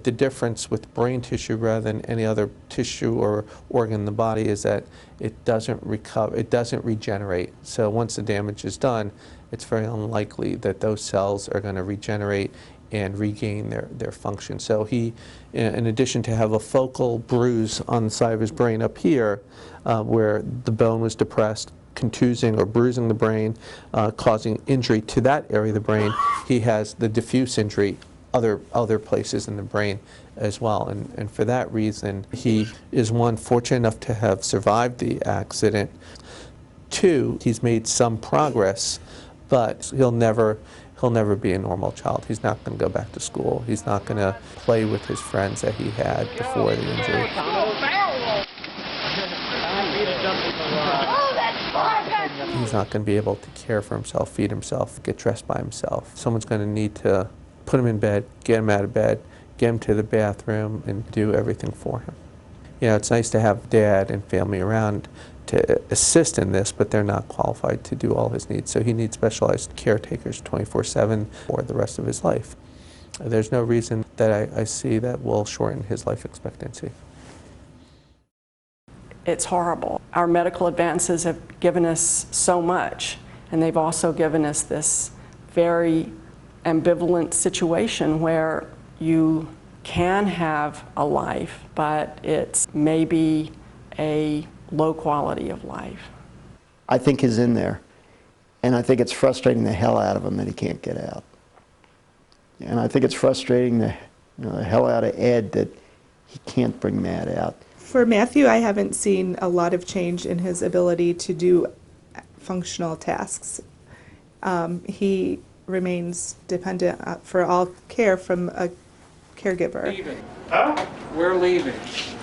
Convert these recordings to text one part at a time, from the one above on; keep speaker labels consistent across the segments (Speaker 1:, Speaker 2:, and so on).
Speaker 1: The difference with brain tissue rather than any other tissue or organ in the body is that it doesn't recover, it doesn't regenerate. So once the damage is done, it's very unlikely that those cells are going to regenerate and regain their function. So he, in addition to have a focal bruise on the side of his brain up here, where the bone was depressed, contusing or bruising the brain, causing injury to that area of the brain, he has the diffuse injury other places in the brain as well. And for that reason, he is, one, fortunate enough to have survived the accident. Two, he's made some progress, but he'll never be a normal child. He's not going to go back to school. He's not going to play with his friends that he had before the injury. He's not going to be able to care for himself, feed himself, get dressed by himself. Someone's going to need to put him in bed, get him out of bed, get him to the bathroom, and do everything for him. You know, it's nice to have dad and family around to assist in this, but they're not qualified to do all his needs. So he needs specialized caretakers 24/7 for the rest of his life. There's no reason that I see that will shorten his life expectancy.
Speaker 2: It's horrible. Our medical advances have given us so much, and they've also given us this very ambivalent situation where you can have a life, but it's maybe a low quality of life.
Speaker 3: I think he's in there, and I think it's frustrating the hell out of him that he can't get out. And I think it's frustrating the hell out of Ed that he can't bring Matt out.
Speaker 4: For Matthew, I haven't seen a lot of change in his ability to do functional tasks. He remains dependent for all care from a caregiver.
Speaker 5: Leaving. Huh? We're leaving.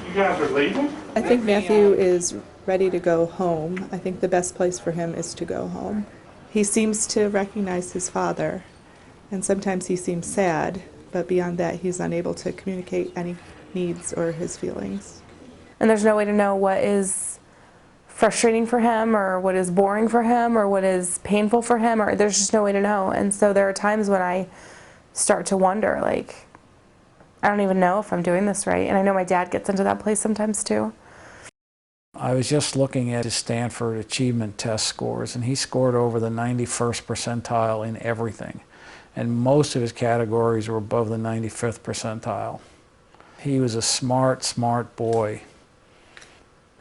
Speaker 5: You guys are leaving?
Speaker 4: I think Matthew is ready to go home. I think the best place for him is to go home. He seems to recognize his father, and sometimes he seems sad, but beyond that he's unable to communicate any needs or his feelings.
Speaker 6: And there's no way to know what is frustrating for him or what is boring for him or what is painful for him, or there's just no way to know. And so there are times when I start to wonder, like, I don't even know if I'm doing this right. And I know my dad gets into that place sometimes too.
Speaker 5: I was just looking at his Stanford Achievement Test scores, and he scored over the 91st percentile in everything. And most of his categories were above the 95th percentile. He was a smart, smart boy.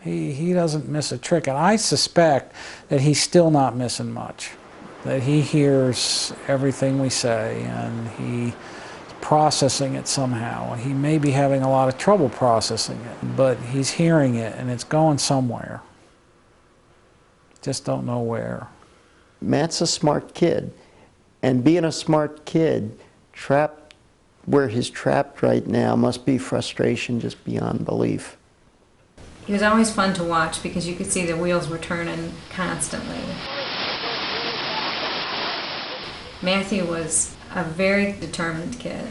Speaker 5: He doesn't miss a trick, and I suspect that he's still not missing much. That he hears everything we say, and he's processing it somehow. He may be having a lot of trouble processing it, but he's hearing it, and it's going somewhere. Just don't know where.
Speaker 3: Matt's a smart kid, and being a smart kid, trapped where he's trapped right now, must be frustration just beyond belief.
Speaker 7: He was always fun to watch because you could see the wheels were turning constantly. Matthew was a very determined kid.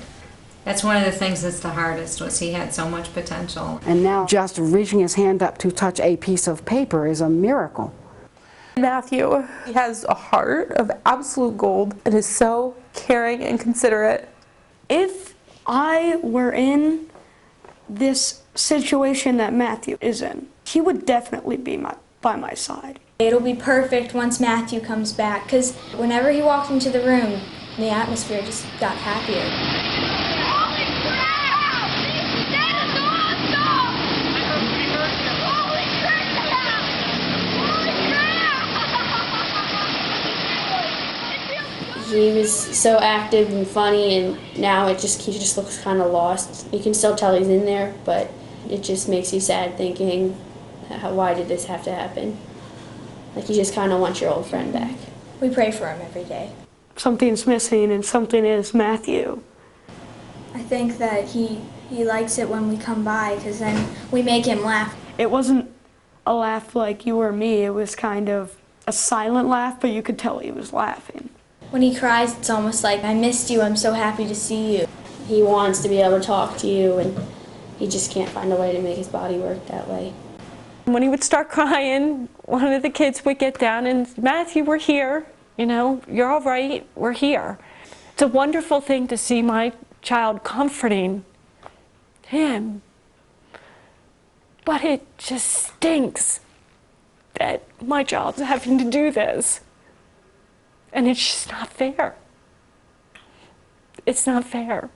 Speaker 7: That's one of the things that's the hardest, was he had so much potential.
Speaker 8: And now just reaching his hand up to touch a piece of paper is a miracle.
Speaker 6: Matthew, he has a heart of absolute gold and is so caring and considerate.
Speaker 9: If I were in this situation that Matthew is in, he would definitely be by my side.
Speaker 10: It'll be perfect once Matthew comes back, because whenever he walked into the room, the atmosphere just got happier.
Speaker 11: Holy crap! That is awesome! Holy crap! Holy crap!
Speaker 12: He was so active and funny, and now he just looks kind of lost. You can still tell he's in there, but it just makes you sad thinking, why did this have to happen? Like, you just kind of want your old friend back.
Speaker 10: We pray for him every day.
Speaker 9: Something's missing, and something is Matthew.
Speaker 10: I think that he likes it when we come by, because then we make him laugh.
Speaker 9: It wasn't a laugh like you or me. It was kind of a silent laugh, but you could tell he was laughing.
Speaker 10: When he cries, it's almost like, I missed you, I'm so happy to see you.
Speaker 12: He wants to be able to talk to you, and he just can't find a way to make his body work that way.
Speaker 6: When he would start crying, one of the kids would get down and, Matthew, we're here. You know, you're all right, we're here. It's a wonderful thing to see my child comforting
Speaker 13: him. But it just stinks that my job's having to do this. And it's just not fair. It's not fair.